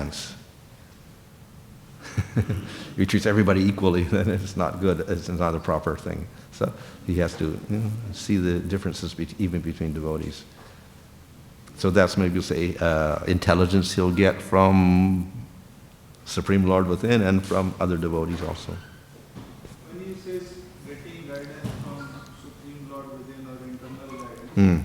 advance. If he treats everybody equally, then it's not good. It's not a proper thing. So he has to see the differences even between devotees. So that's maybe say intelligence he'll get from Supreme Lord within and from other devotees also. When he says getting guidance from Supreme Lord within or internal guidance,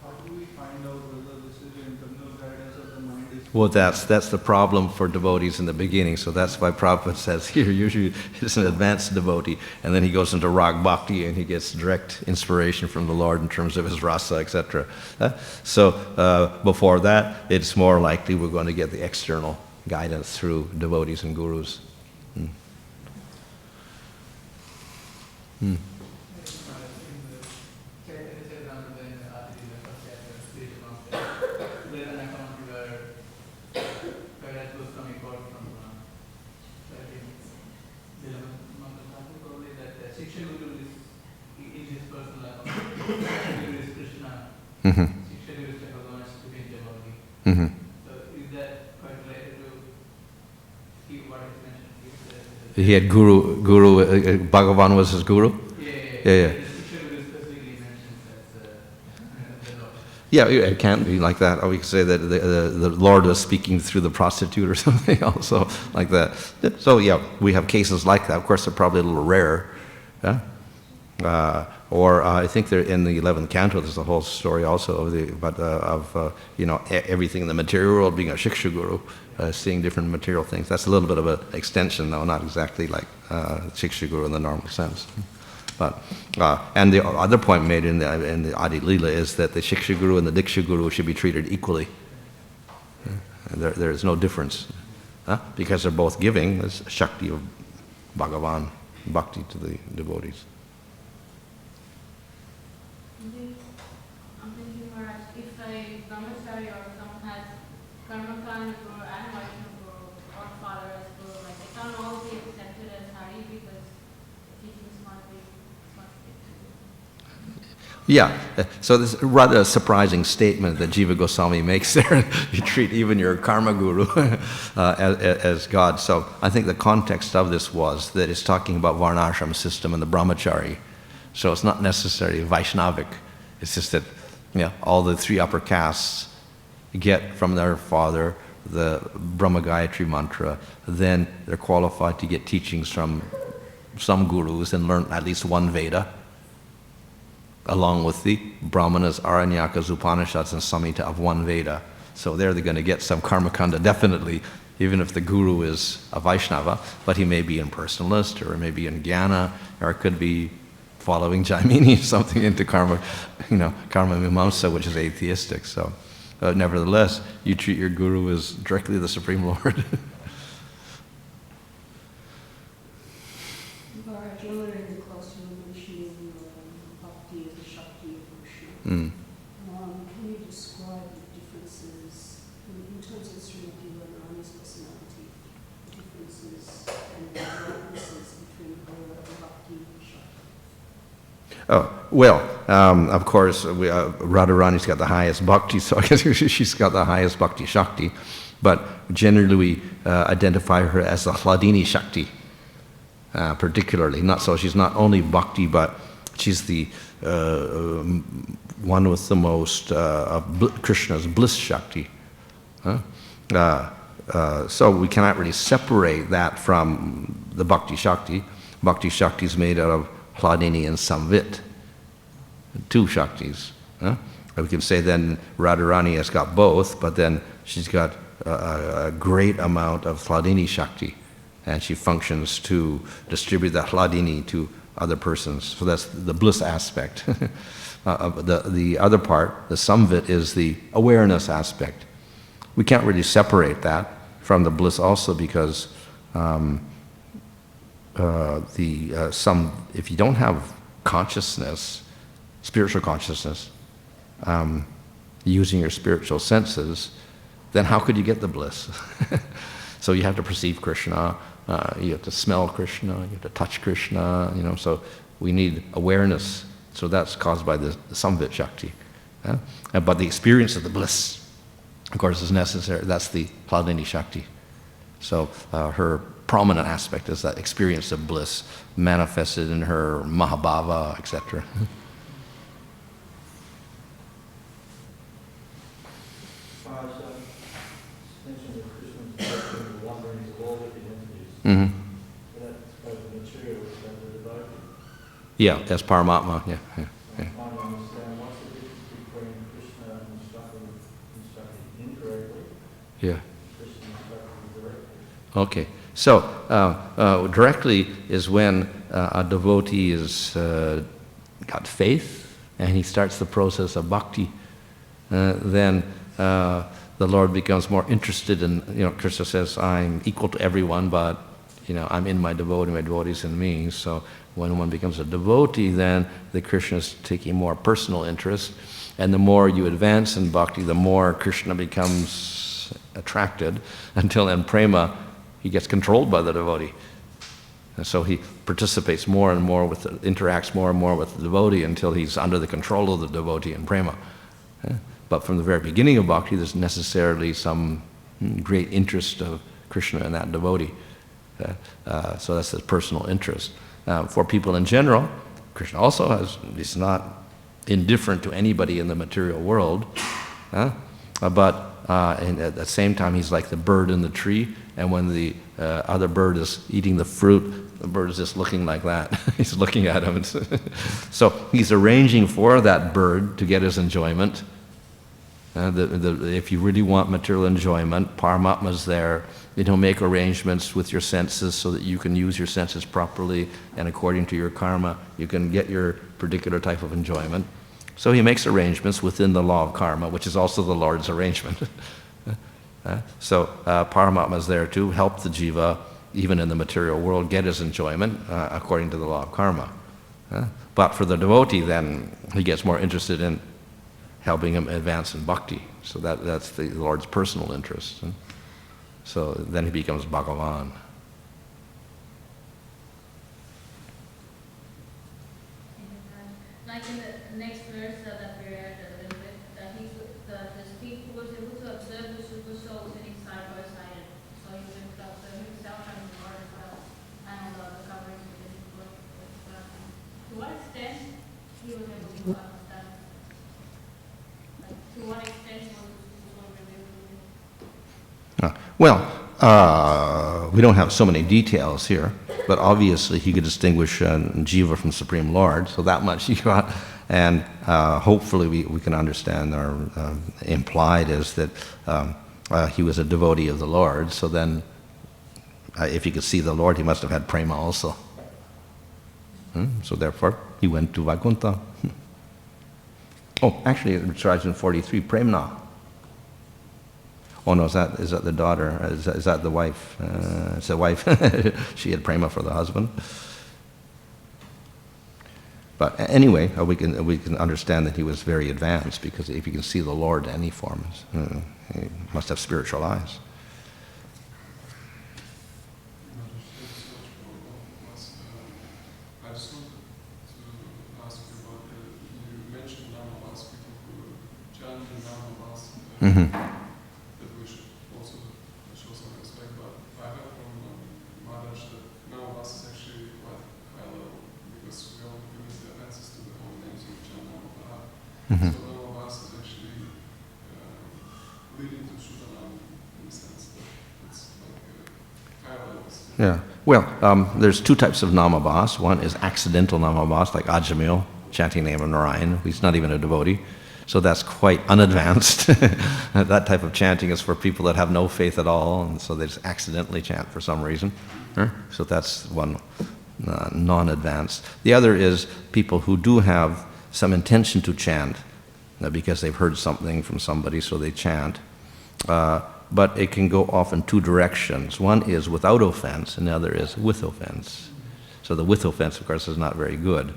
how do we find out whether this is the internal guidance or the mind is... Well, that's the problem for devotees in the beginning. So that's why Prabhupada says here, usually it's an advanced devotee, and then he goes into Rag Bhakti and he gets direct inspiration from the Lord in terms of his rasa, etc. So before that, it's more likely we're going to get the external guidance through devotees and gurus. He had guru, Bhagavan was his guru? Yeah. Yeah, it can't be like that. Or we could say that the Lord was speaking through the prostitute or something also like that. So yeah, we have cases like that. Of course, they're probably a little rare. Yeah? Or I think they're in the 11th canto. There's a whole story also of everything in the material world being a shiksha guru, seeing different material things. That's a little bit of an extension, though, not exactly like shiksha guru in the normal sense. But and the other point made in the Adi Lila is that the shiksha guru and the diksha guru should be treated equally. There is no difference, because they're both giving this shakti of Bhagavan, bhakti to the devotees. I'm thinking, Maharaj, if a Brahmachari or someone has Karmakanda Guru and Vaishnava Guru or Father as Guru, like they can't all be accepted as Hare because the teachings must be Yeah, so this is a rather surprising statement that Jiva Goswami makes there. You treat even your karma guru as God. So I think the context of this was that it's talking about Varnashram system and the Brahmachari. So it's not necessarily Vaishnavic. It's just that all the three upper castes get from their father the Brahma Gayatri mantra. Then they're qualified to get teachings from some gurus and learn at least one Veda, along with the Brahmanas, Aranyakas, Upanishads, and Samhita of one Veda. So there they're going to get some Karmakanda, definitely, even if the guru is a Vaishnava, but he may be impersonalist, or maybe in Jnana, or it could be following Jaimini, something into Karma, Karma Mimamsa, which is atheistic. So nevertheless, you treat your guru as directly the Supreme Lord. Can you describe the differences in terms of Srimati Radharani's personality, the differences and the differences between her and Bhakti Shakti? Oh, well, of course, Radharani's got the highest Bhakti, so I guess she's got the highest Bhakti Shakti, but generally we identify her as the Hladini Shakti, particularly. She's not only Bhakti, but she's the one with the most of Krishna's bliss Shakti. So we cannot really separate that from the Bhakti Shakti. Bhakti Shakti is made out of Hladini and Samvit, two Shaktis. We can say then Radharani has got both, but then she's got a great amount of Hladini Shakti, and she functions to distribute the Hladini to other persons. So that's the bliss aspect. The other part, the Samvit, is the awareness aspect. We can't really separate that from the bliss also, because if you don't have consciousness, spiritual consciousness, using your spiritual senses, then how could you get the bliss? So you have to perceive Krishna, you have to smell Krishna, you have to touch Krishna, so we need awareness. So that's caused by the Samvit Shakti. But the experience of the bliss of course, is necessary. That's the Pladini Shakti. So her prominent aspect is that experience of bliss manifested in her Mahabhava, etc. Mm-hmm. Yeah, that's Paramatma. Yeah. Yeah. Okay. So directly is when a devotee is got faith and he starts the process of bhakti. Then the Lord becomes more interested in, Krishna says, I'm equal to everyone, but I'm in my devotees in me. So when one becomes a devotee, then the Krishna is taking more personal interest. And the more you advance in bhakti, the more Krishna becomes attracted, until in prema, he gets controlled by the devotee. And so he participates more and more interacts more and more with the devotee until he's under the control of the devotee in prema. But from the very beginning of bhakti, there's necessarily some great interest of Krishna in that devotee. So that's his personal interest. For people in general, Krishna also is not indifferent to anybody in the material world, but at the same time he's like the bird in the tree, and when the other bird is eating the fruit, the bird is just looking like that. He's looking at him. So he's arranging for that bird to get his enjoyment. If you really want material enjoyment, Paramatma's there. Make arrangements with your senses so that you can use your senses properly, and according to your karma, you can get your particular type of enjoyment. So he makes arrangements within the law of karma, which is also the Lord's arrangement. So Paramatma is there to help the jiva, even in the material world, get his enjoyment according to the law of karma. But for the devotee, then, he gets more interested in helping him advance in bhakti. So that's the Lord's personal interest. So then he becomes Bhagavan. Like in the next verse that we read a little bit, that the speaker was able to observe the super soul sitting side by side. So he was able to observe himself and the Lord himself, and all the coverings of his book. To what extent he was able to understand? Like, to what extent was the super soul revealed to him? Well, we don't have so many details here, but obviously he could distinguish Jiva from Supreme Lord, so that much he got. And hopefully we can understand, or implied is that he was a devotee of the Lord, so then if he could see the Lord, he must have had prema also. So therefore, he went to Vaikuntha. Oh, actually, it starts in 43, Premna. Oh no, is that the daughter? Is that the wife? It's the wife. She had prema for the husband. But anyway, we can understand that he was very advanced, because if you can see the Lord in any form, he must have spiritual eyes. I just wanted to ask you about you mentioned Namavas, people who chant in Namavas. Mm-hmm. Mm-hmm. So Namavas is actually leading to Shuddhanam in the sense that it's like higher levels. Yeah. Well, there's two types of namabhas. One is accidental namabhas, like Ajamil, chanting the name of Narayan. He's not even a devotee. So that's quite unadvanced. That type of chanting is for people that have no faith at all, and so they just accidentally chant for some reason. So that's one non-advanced. The other is people who do have some intention to chant, because they've heard something from somebody, so they chant. But it can go off in two directions. One is without offense, and the other is with offense. So the with offense, of course, is not very good.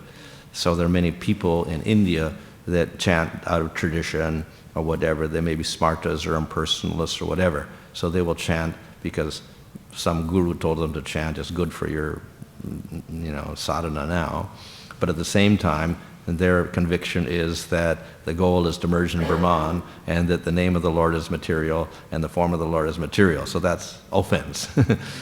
So there are many people in India that chant out of tradition or whatever. They may be smartas or impersonalists or whatever. So they will chant because some guru told them to chant. It's good for your, sadhana now. But at the same time, And their conviction is that the goal is to merge in Brahman, and that the name of the Lord is material, and the form of the Lord is material. So that's offense.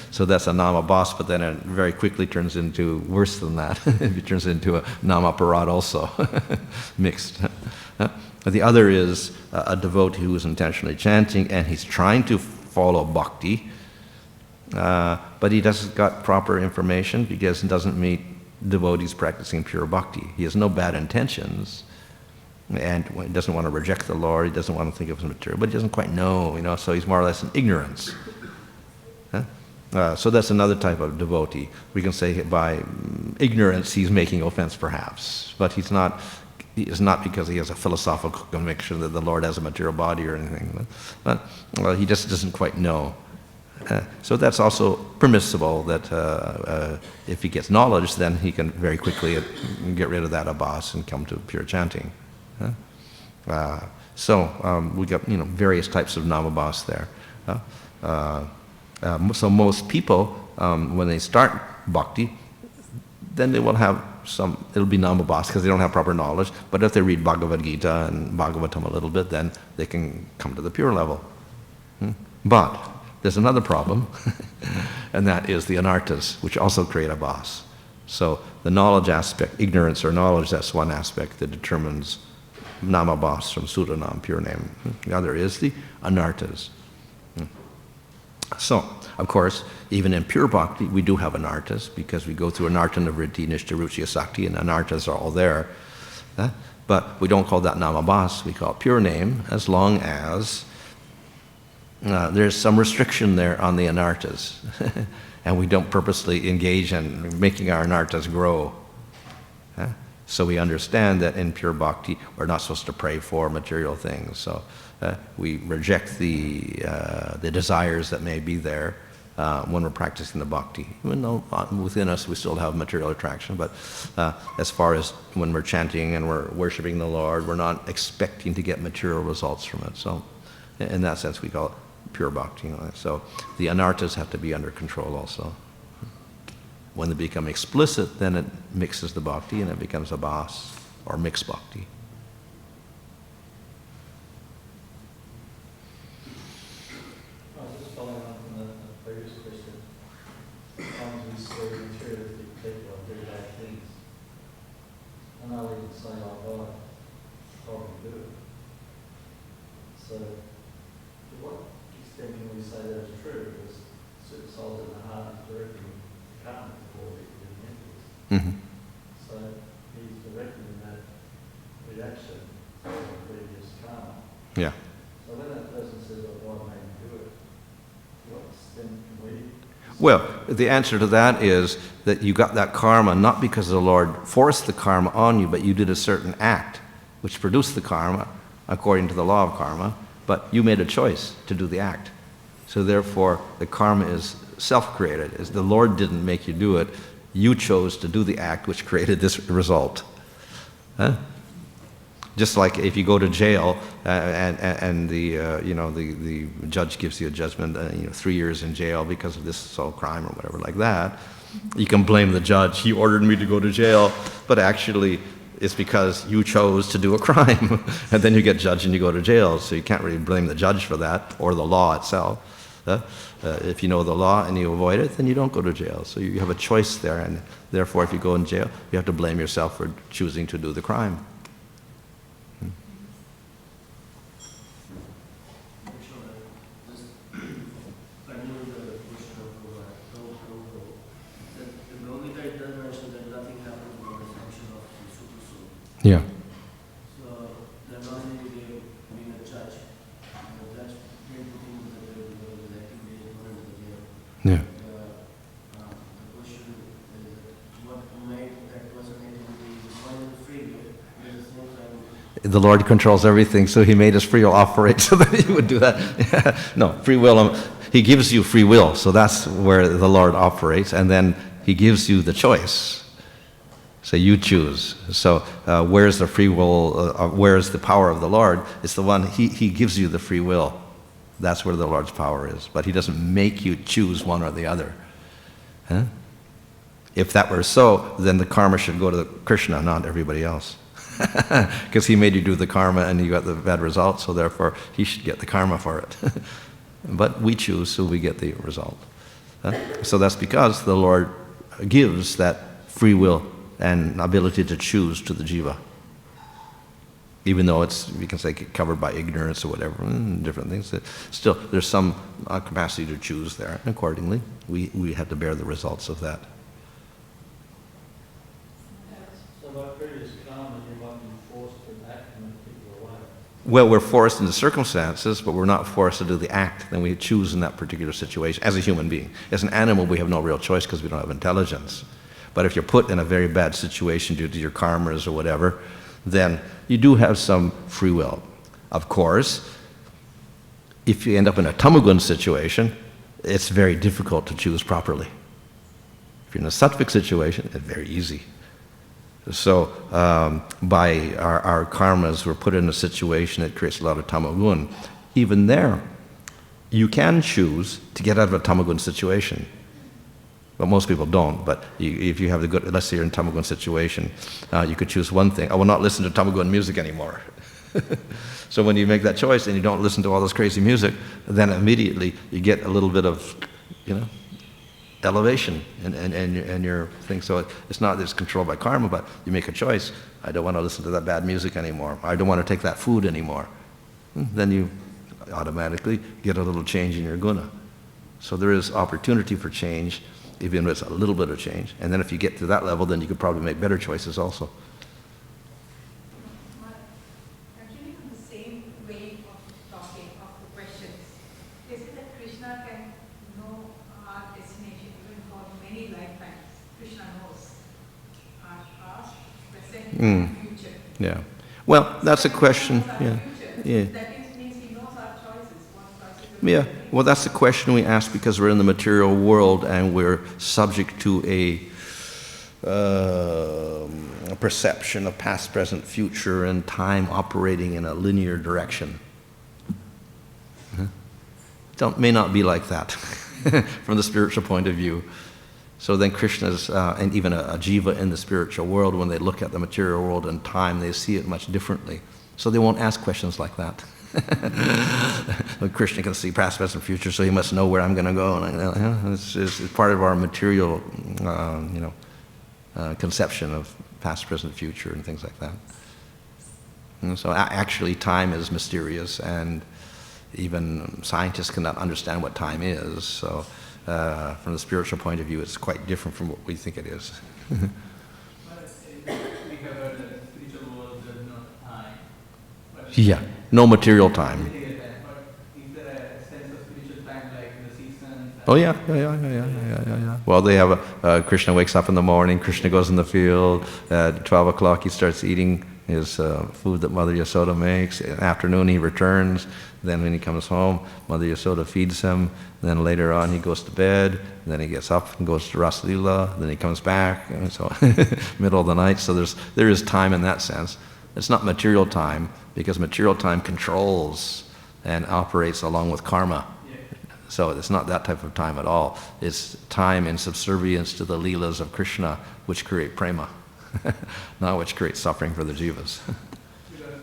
So that's a namabhas, but then it very quickly turns into worse than that. It turns into a namaparad also, mixed. The other is a devotee who is intentionally chanting, and he's trying to follow bhakti, but he doesn't got proper information because he doesn't meet devotees practicing pure bhakti. He has no bad intentions, and he doesn't want to reject the Lord, he doesn't want to think of his material, but he doesn't quite know, so he's more or less in ignorance. So that's another type of devotee. We can say by ignorance he's making offense perhaps, but it's not because he has a philosophical conviction that the Lord has a material body or anything, but he just doesn't quite know. So that's also permissible, that if he gets knowledge, then he can very quickly get rid of that abhas and come to pure chanting. So we got various types of namabhas there. So most people, when they start bhakti, then they will have it'll be namabhas because they don't have proper knowledge. But if they read Bhagavad Gita and Bhagavatam a little bit, then they can come to the pure level. But there's another problem, and that is the anarthas, which also create abhas. So the knowledge aspect, ignorance or knowledge, that's one aspect that determines namabhas from sudanam, pure name. The other is the anarthas. So, of course, even in pure bhakti, we do have anarthas, because we go through anartha nivritti, nishta ruchi asakti, and anarthas are all there. But we don't call that namabhas, we call it pure name, as long as there's some restriction there on the anarthas, and we don't purposely engage in making our anarthas grow. So we understand that in pure bhakti, we're not supposed to pray for material things. So we reject the desires that may be there when we're practicing the bhakti. Even though within us we still have material attraction, but as far as when we're chanting and we're worshiping the Lord, we're not expecting to get material results from it. So in that sense, we call it pure bhakti. So the anarthas have to be under control also. When they become explicit, then it mixes the bhakti and it becomes abhas, or mixed bhakti. Just following on from the previous question, sometimes we see materialistic people do bad things. I know we can say, oh God, probably do it. So to what extent can we say that is true? Because certain souls in the heart is directing karma before we can enter this. So he's directing that reaction to the previous karma. Yeah. So when that person says, oh God made me do it, to what extent can we? Well, the answer to that is that you got that karma not because the Lord forced the karma on you, but you did a certain act which produced the karma according to the law of karma, but you made a choice to do the act. So therefore, the karma is self-created. As the Lord didn't make you do it, you chose to do the act which created this result. Just like if you go to jail and the judge gives you a judgment, 3 years in jail because of this sole crime or whatever like that, you can blame the judge. He ordered me to go to jail, but actually it's because you chose to do a crime, and then you get judged and you go to jail. So you can't really blame the judge for that or the law itself. If you know the law and you avoid it, then you don't go to jail. So you have a choice there, and therefore if you go in jail, you have to blame yourself for choosing to do the crime. Yeah. So they're not really being a judge. The judge didn't put him into the jail because of his activity going into the jail. Yeah. The question is what made that person activity find free will, but at the same time. The Lord controls everything, so He made His free will operate so that He would do that. No, free will, He gives you free will, so that's where the Lord operates, and then He gives you the choice. So you choose. So where's the free will, where's the power of the Lord? It's the one, he gives you the free will. That's where the Lord's power is. But He doesn't make you choose one or the other. If that were so, then the karma should go to Krishna, not everybody else. because he made you do the karma and you got the bad result, so therefore he should get the karma for it. But we choose, so we get the result. So that's because the Lord gives that free will and ability to choose to the jiva. Even though it's, we can say, covered by ignorance or whatever, different things, still there's some capacity to choose there. And accordingly, we have to bear the results of that. So by previous karma, you might be forced to act in a particular way. Well, we're forced into circumstances, but we're not forced to do the act. Then we choose in that particular situation as a human being. As an animal, we have no real choice because we don't have intelligence. But if you're put in a very bad situation due to your karmas or whatever, then you do have some free will. Of course, if you end up in a tamagun situation, it's very difficult to choose properly. If you're in a sattvic situation, it's very easy. So by our karmas, we're put in a situation that creates a lot of tamagun. Even there, you can choose to get out of a tamagun situation. But most people don't. But if you have the good, let's say you're in a tamagun situation, you could choose one thing. I will not listen to tamagun music anymore. So when you make that choice and you don't listen to all this crazy music, then immediately you get a little bit of, elevation and your thing. So it's not that it's controlled by karma, but you make a choice. I don't want to listen to that bad music anymore. I don't want to take that food anymore. Then you automatically get a little change in your guna. So there is opportunity for change, even if it's a little bit of change. And then if you get to that level, then you could probably make better choices also. Actually, on the same way of talking, of the questions, they say that Krishna can know our destination even for many lifetimes. Krishna knows our past, present, and future. Yeah. Well, that's a question. Yeah. Yeah. That means he knows our choices, what choices we Yeah, make. well, that's the question we ask because we're in the material world and we're subject to a perception of past, present, future, and time operating in a linear direction. May not be like that from the spiritual point of view. So then Krishna's, and even a jiva in the spiritual world, when they look at the material world and time, they see it much differently. So they won't ask questions like that. Krishna can see past, present, future, so he must know where I'm going to go. And it's part of our material, conception of past, present, future, and things like that. And so actually, time is mysterious, and even scientists cannot understand what time is. So, from the spiritual point of view, it's quite different from what we think it is. But we have heard that in the spiritual world there is no time. But Yeah, no material time. But is there a sense of spiritual time like the seasons? Oh yeah. Well, they have Krishna wakes up in the morning. Krishna goes in the field. At 12 o'clock, he starts eating his food that Mother Yasoda makes. In the afternoon, he returns. Then when he comes home, Mother Yasoda feeds him. Then later on, he goes to bed. Then he gets up and goes to Ras Leela. Then he comes back. And so, middle of the night. So there is time in that sense. It's not material time because material time controls and operates along with karma. So it's not that type of time at all. It's time in subservience to the leelas of Krishna, which create prema, not which create suffering for the jivas. Because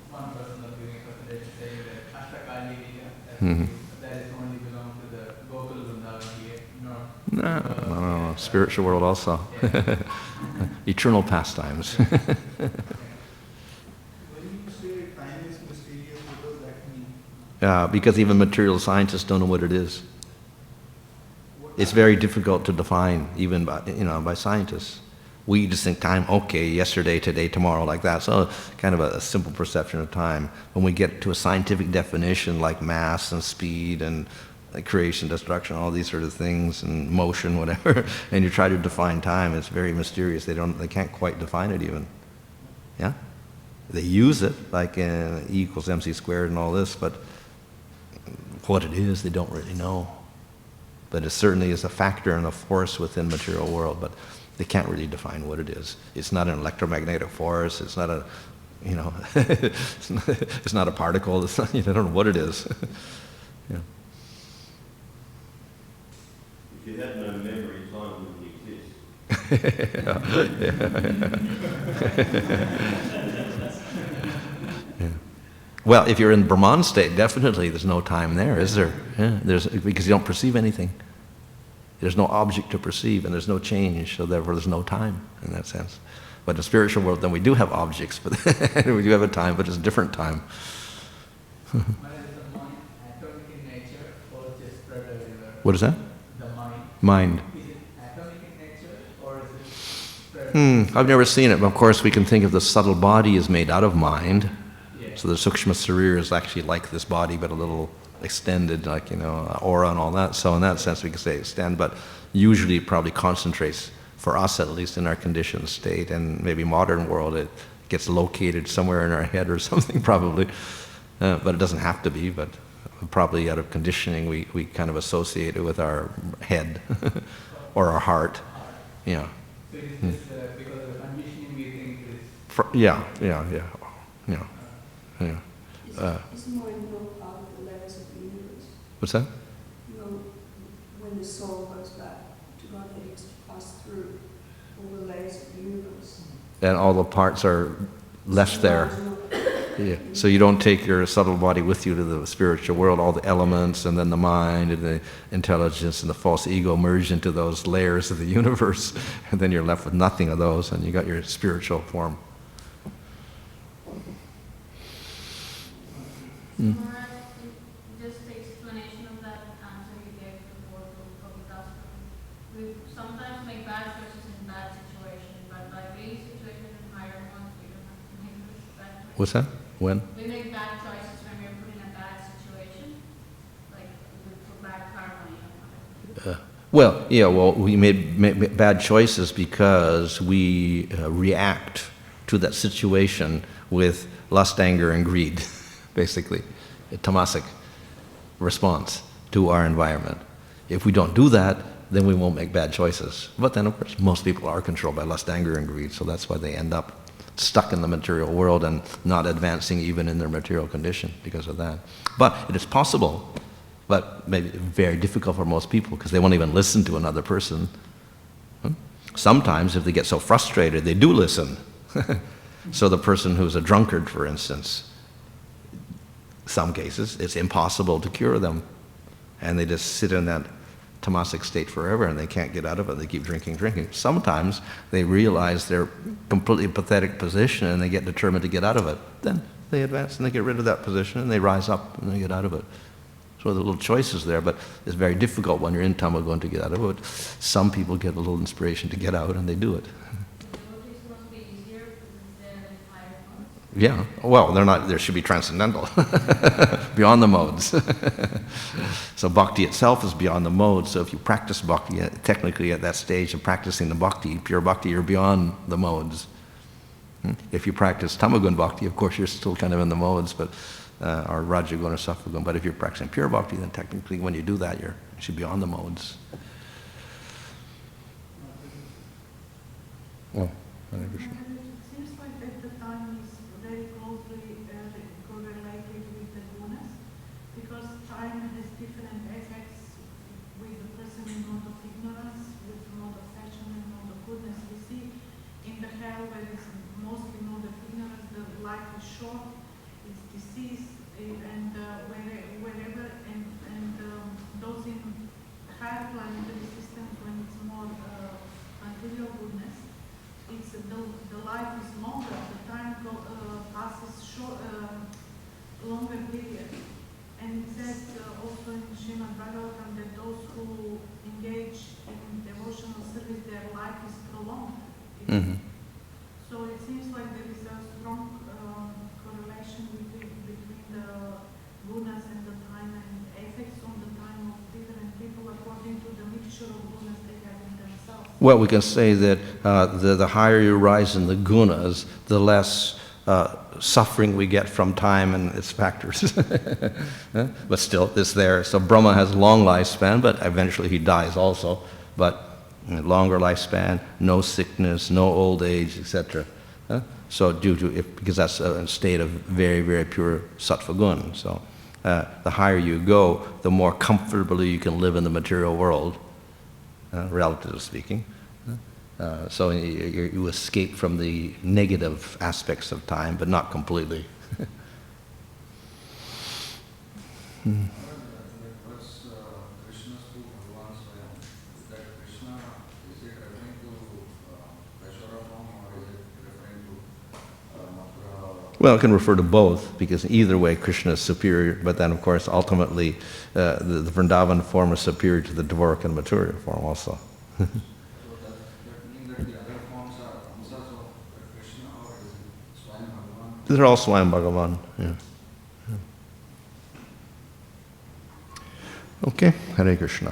one person was giving a presentation saying that Ashtakali Leela, that is only belong to the Gokul Vrindavan here. No, spiritual world also. Eternal pastimes. When you say time is mysterious, what does that mean? Because even material scientists don't know what it is. It's very difficult to define, even by scientists. We just think time, okay, yesterday, today, tomorrow, like that. So kind of a simple perception of time. When we get to a scientific definition like mass and speed and creation, destruction, all these sort of things, and motion, whatever, and you try to define time, it's very mysterious. They can't quite define it even. Yeah? They use it, like E equals MC squared and all this, but what it is, they don't really know. But it certainly is a factor and a force within material world, but they can't really define what it is. It's not an electromagnetic force. It's not a, it's not a particle. It's not, they don't know what it is. Yeah. If you had no memory, time wouldn't exist. Yeah. Well, if you're in Brahman state, definitely there's no time there, is there? Yeah, because you don't perceive anything. There's no object to perceive, and there's no change, so therefore there's no time in that sense. But in the spiritual world, then we do have objects, but we do have a time, but it's a different time. Is the mind atomic in nature or just spread everywhere? What is that? The mind. Mind. Is it atomic in nature or is it spread? I've never seen it, but of course we can think of the subtle body is made out of mind. Yeah. So the Sukshma Sarira is actually like this body, but a little extended, like, aura and all that. So in that sense we can say extend, but usually it probably concentrates, for us at least, in our conditioned state, and maybe modern world it gets located somewhere in our head or something probably. But it doesn't have to be, but probably out of conditioning we kind of associate it with our head or our heart. Yeah. So it's just because of the conditioning we think it's... Yeah. Is mind not part of the layers of the universe? What's that? When the soul goes back to God, it has to pass through all the layers of the universe. And all the parts are left there. Yeah. So you don't take your subtle body with you to the spiritual world, all the elements and then the mind and the intelligence and the false ego merge into those layers of the universe, and then you're left with nothing of those, and you got your spiritual form. Maharaj, just the explanation of that answer you gave before to Prabhupada. We sometimes make bad choices in bad situations, but by being situated in higher ones, we don't have to make those bad choices. What's that? When? We make bad choices when we're put in a bad situation, like for bad karma. We made bad choices because we react to that situation with lust, anger, and greed, basically, a tamasic response to our environment. If we don't do that, then we won't make bad choices. But then, of course, most people are controlled by lust, anger, and greed, so that's why they end up stuck in the material world and not advancing even in their material condition because of that. But it is possible, but maybe very difficult for most people because they won't even listen to another person. Sometimes if they get so frustrated, they do listen. So the person who's a drunkard, for instance, some cases, it's impossible to cure them. And they just sit in that tamasic state forever and they can't get out of it. They keep drinking. Sometimes they realize their completely pathetic position and they get determined to get out of it. Then they advance and they get rid of that position and they rise up and they get out of it. So the little choices there, but it's very difficult when you're in tamagun to get out of it. Some people get a little inspiration to get out and they do it. Devotees must be easier because they're in higher ones. Yeah, well, they're not, there should be transcendental, beyond the modes. So bhakti itself is beyond the modes, so if you practice bhakti, technically at that stage of practicing the bhakti, pure bhakti, you're beyond the modes. If you practice tamagun bhakti, of course you're still kind of in the modes, but or rajagun or sattvagun, but if you're practicing pure bhakti, then technically when you do that, you should be on the modes. Well, Hare Krishna. It seems like that the time is very closely correlated with the gunas, because time has different effects with the person in mode of ignorance, with mode of fashion and mode of goodness. We see in the hell where it's mostly mode of ignorance, the life is short, it's disease, and wherever, and those in higher planetary systems, when it's more material goodness, it's the life is longer, the time passes short, longer period. And it says also in Śrīmad Bhāgavatam that those who engage in devotional service, their life is prolonged. Mm-hmm. So it seems like there is a strong correlation between the gunas and the time, and effects on the time of different people according to the mixture of gunas they have in themselves. Well, we can say that the higher you rise in the gunas, the less suffering we get from time and its factors. But still, it's there. So Brahma has long lifespan, but eventually he dies also. But longer lifespan, no sickness, no old age, etc. So because that's a state of very, very pure sattva gun. So the higher you go, the more comfortably you can live in the material world, relatively speaking. So you escape from the negative aspects of time, but not completely. What's Krishna's to Bhagavan Swayam? That Krishna, is it referring to Vaishvara form or is it referring to Mathura? Well, it can refer to both, because either way Krishna is superior, but then of course ultimately the Vrindavan form is superior to the Dvaraka and Mathura form also. So that means that the other forms are Amsas of Krishna or is it Swayam Bhagavan? They're all Swayam Bhagavan. Yeah. Okay, Hare Krishna.